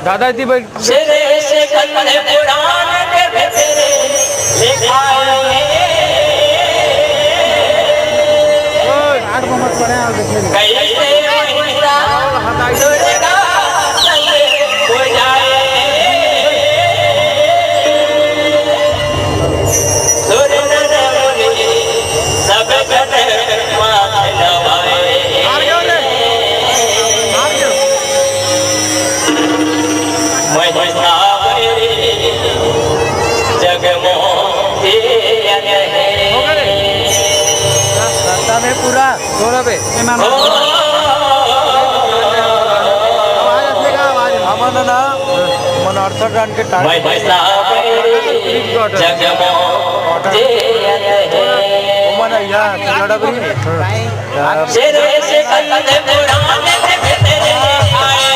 दादाजी भाई शेरे से कलम कुरान के भीतर लिखा है आठ मत पड़े और देखिए कैसे महिला सुरेगा संग हो जाए सुर नरमुनि सब गण माथ नवाए में पूरा थोड़ा पे आवाज ना मन अर्थ डान के टाइम मन या लड़ा भी शेरे से कलम कुरान के भीतर आए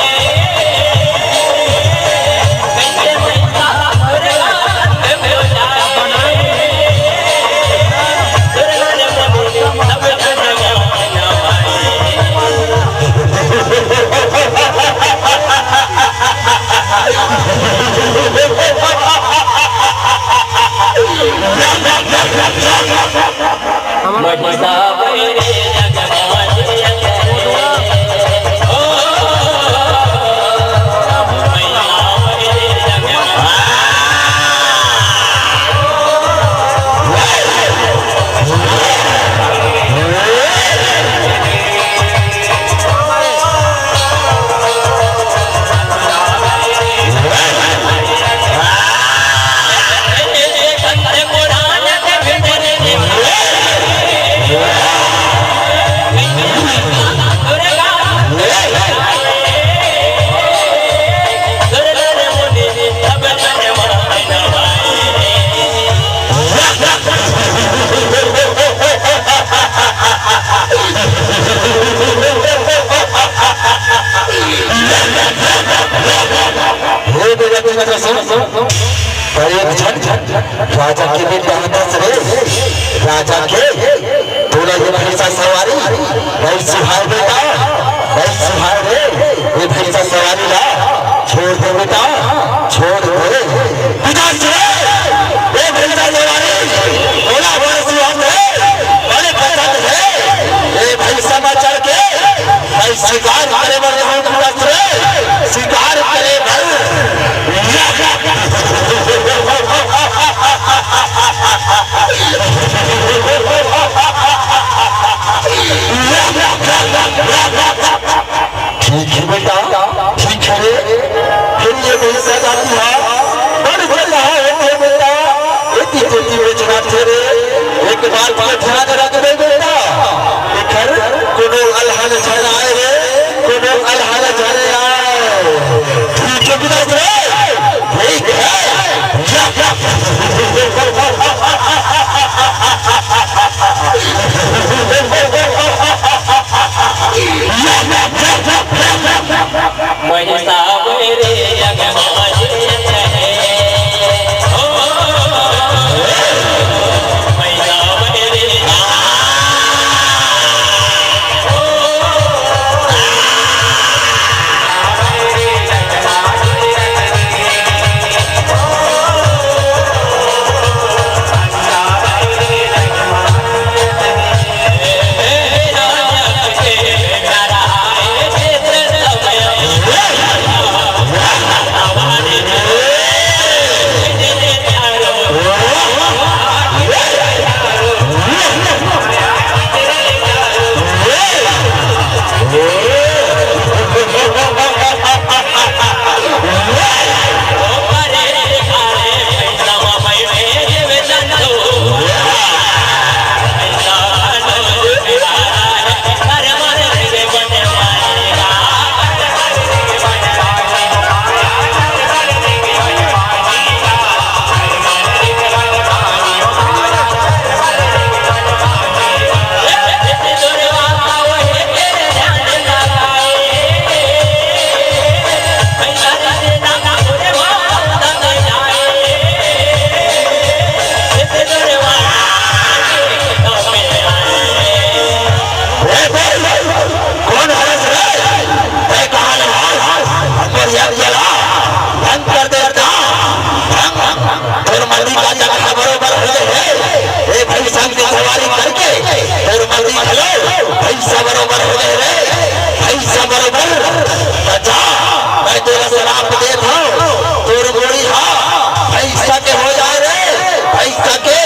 राजा के बेटा राजा के बोला ये भैंसा सवारी भाई सुहार बेटा भाई सुहार रे ये भैंसा सवारी ला छोड़ दे बेटा छोड़ दे पिता से ये भैंसा सवारी बोला बोला सुहार रे बड़े पसंद है ये भैंसा में चढ़ के भाई शिकार करे बड़े शिकार करे ठीक है बेटा ठीक है फिर ये भैंसा जाती है बड़ भला है बेटा इतनी जल्दी बेचना तेरे एक बार ध्यान रख दे बेटा इधर कोनो अलहल झरा आए रे कोनो अलहल झरे आए ठीक है बेटा ठीक है हेलो पैसा बरोबर हो गए रे पैसा बरोबर बचा मैं तेरा शराब देता हूँ तोर गोली हाँ पैसा के हो जाए रे पैसा के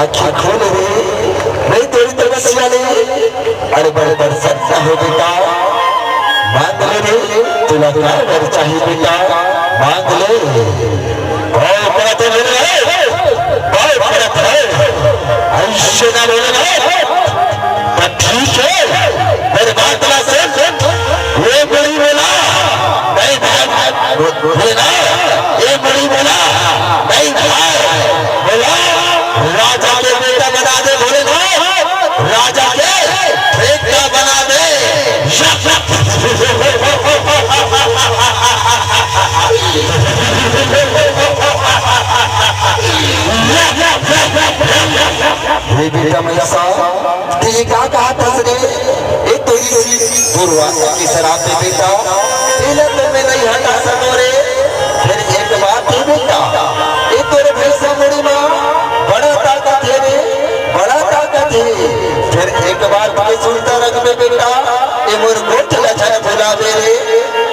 आँखें खोल रे मैं तेरी तपस्या ले अरे बड़े बड़े सच्चा हो बेटा मांग ले रे तुला क्या कर चाहिए बेटा मांग ले बहुत बड़ा तो ले रहे बहुत बड़ा है ऐसे ना बोले ना ठीक है मेरे बात ना सुन ये बड़ी बोला नहीं भाई ना ये बड़ी बोला नहीं भाई बोला राजा के बेटा बना दे बोले ना राजा के बेटा बना दे ये बेटा मैसा ये क्या कहा था रे ये तेरी दुर्वासा की शराब पे बेटा इन्हें तो मैं नहीं हटा सको रे फिर एक बात है बेटा ये तेरे भैंसा मुड़ी माँ बड़ा ताकत है रे बड़ा ताकत है फिर एक बार बात सुनता रख में बेटा ये मोर गोठ लछन फुलावे रे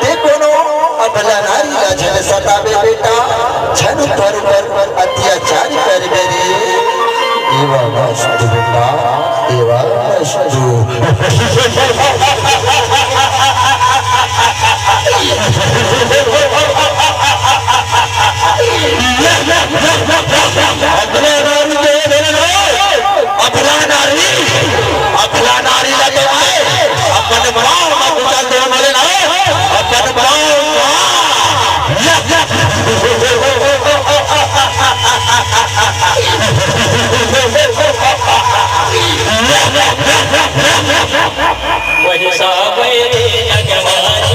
ते कोनो अबला नारी लछन सतावे बेटा छन पर अत्याचार कर रे एवा मस्त बेटा एवा मस्त अपना नारी लगे अपन बनाओ अपन बनाओ वही सब जगवानी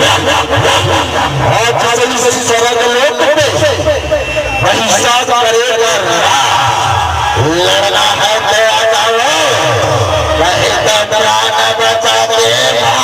और जिस स्वर्ग लोक में महिषा करेगा लड़ना है तो आ जाओ, नहीं तो प्राण बचा देगा।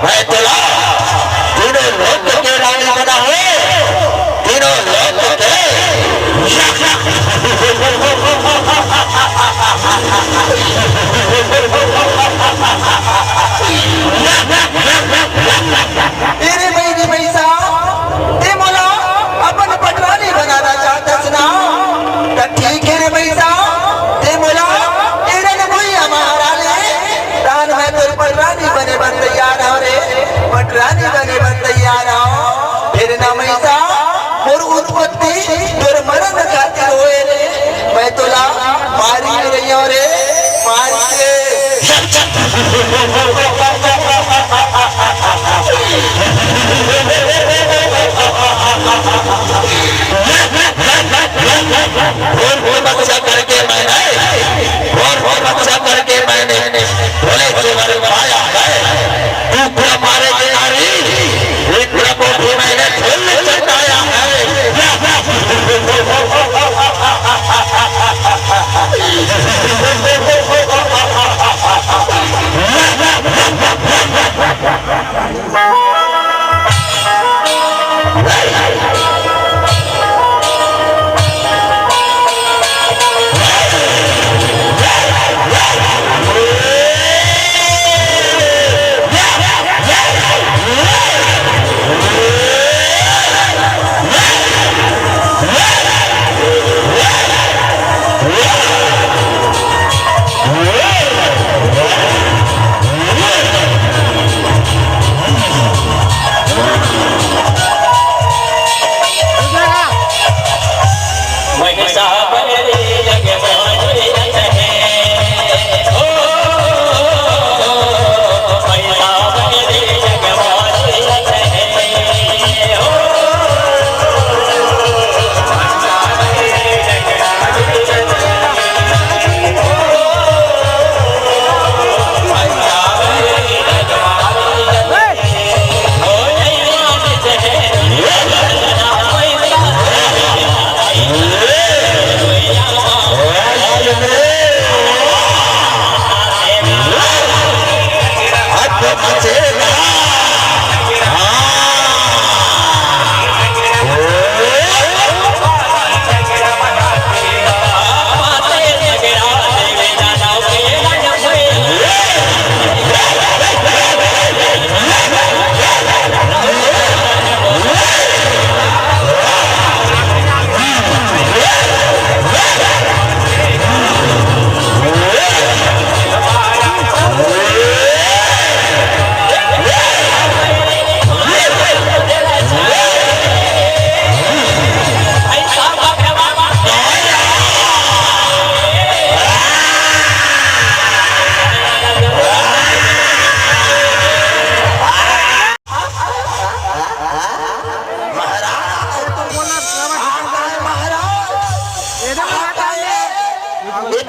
मैं तेरा तीनों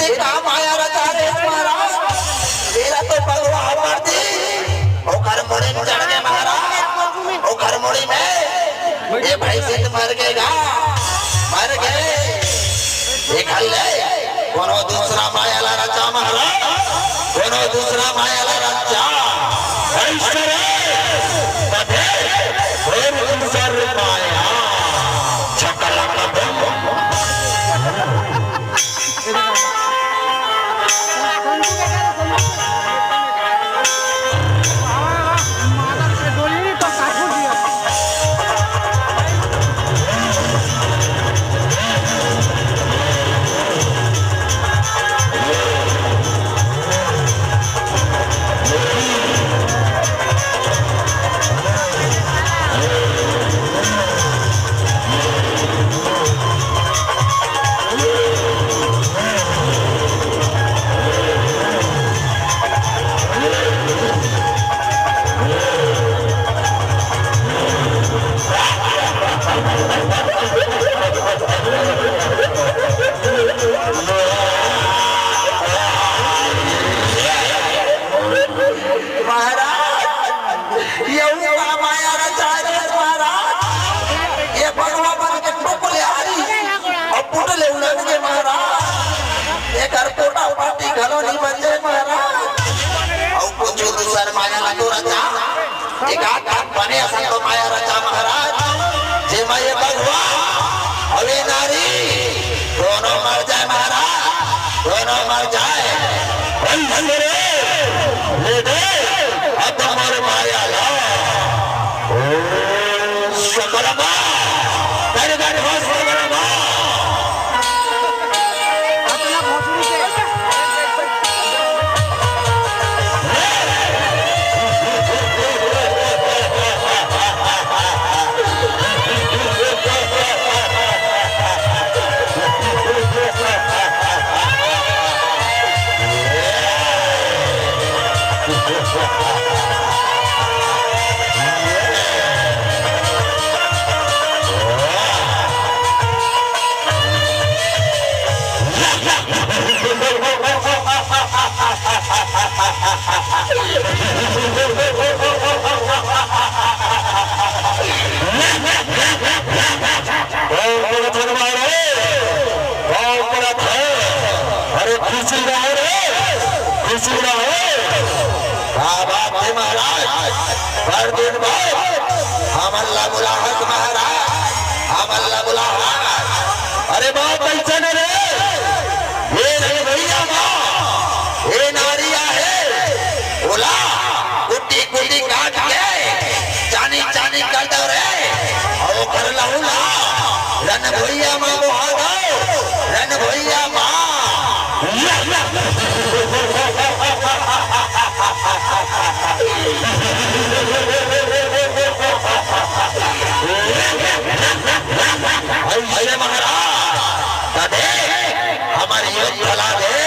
ये काम आया रचा रे महाराज तेरा तो भगवा मर दी ओ घर मोड़ी में चढ़ गए महाराज ओ घर मोड़ी में ये भाई से मर गएगा मर गए देख ले कोनो दूसरा माया ला रचा महाराज कोनो दूसरा माया ला रचा ऐसे तबे और दूसरा माया छकला बने असल तो माया रचा महाराज जे माये भगवा अवे नारी दोनों मर जाए महाराज दोनों मर जाए ले दे अब हमारे माया ला सकरमा तेरे गाड़ी बस सकरमा अपना भोसड़ी के अरे बाप ऐसा न रे ये नहीं भैया माँ ये नारिया है बोला कुटी कुटी काट के चानी चानी कर दो रे और कर लहूला रन भैया माँ बुहा दो रन भैया माँ अरे महाराज दादे हमारी युद्ध चला दे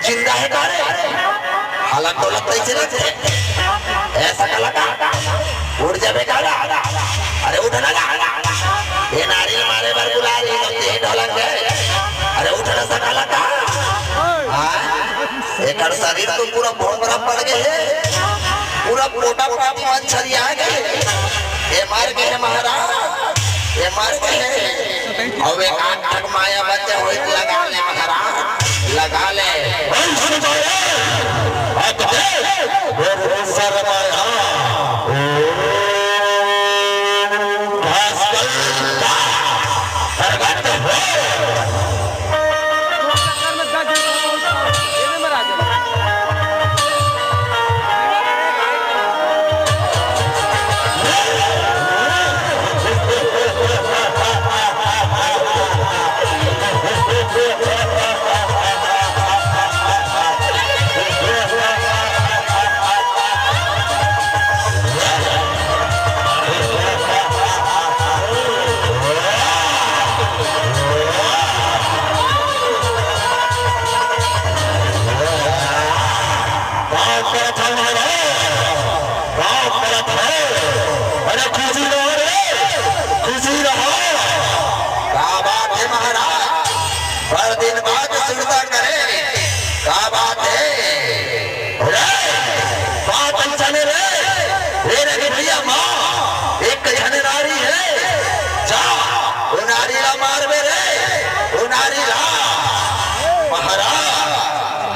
जिंदा है कारे हालत दौलत कैसे रहते ऐसा कलाकार उड़ जावे कारा अरे उठना ये नारी हमारे बार बुला रही है ढोलक है अरे उठना सा कलाकार एक शरीर तो पूरा भोंगरा पड़ गए पूरा मोटा मोटा मच्छरिया गए ये मार गए महाराज ये मस्त है और एक आठ ठग माया बच्चे हो लगा ले महाराज लगा ले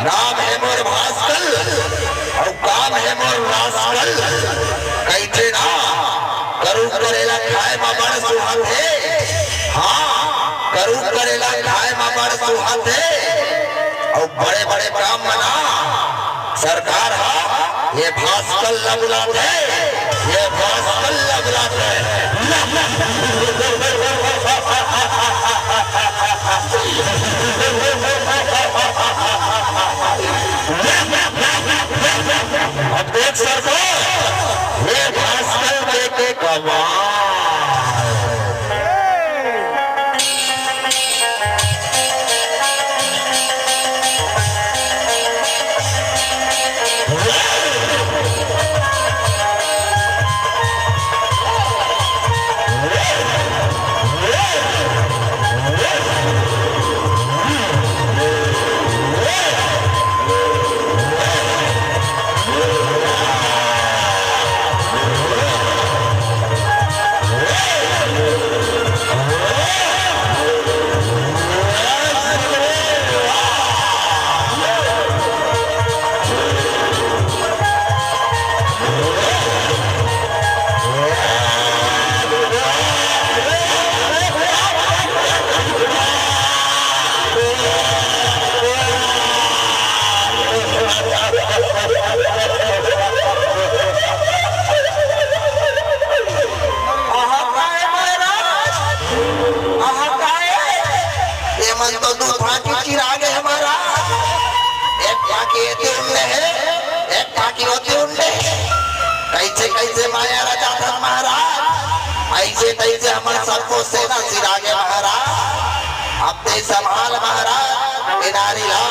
नाम है मोर भास्कर और काम है मोर रास्कल कहते ना करू करेला खाए मा बड़ सुहाते हाँ करू करेला खाए मा बड़ सुहाते और बड़े बड़े काम मना सरकार हा ये भास्कर न बुलाते ये भास्कर न बुलाते अब देख सरकार ये भास्कर देखे कमाल कैसे कैसे माया राजा था महाराज ऐसे तैसे हमारे सबको सेना सिरागे महाराज अब ते संभाल महाराज नारी ला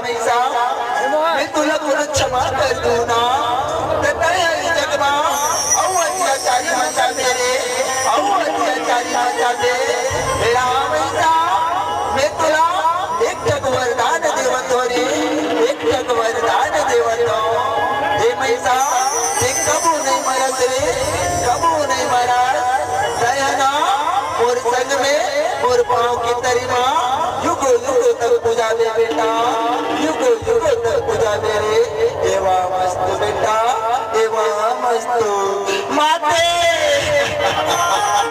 मैसा मी तुला तुला क्षमा कर दू ना तर काय आहे जगमा अत्याचारी मचा तेरे अत्याचारी मचा दे मेरा मैसा मी तुला एक जग वरदान देवतो रे एक जग वरदान देवतो हे मैसा ते कबू नहीं मरत रे कबू नहीं मरत दयाना और संग में और पाँव की तरीमा युगो युगो तक पूजा दे बेटा युगो युगो तक पूजा दे रे एवा मस्त बेटा एवा मस्त माते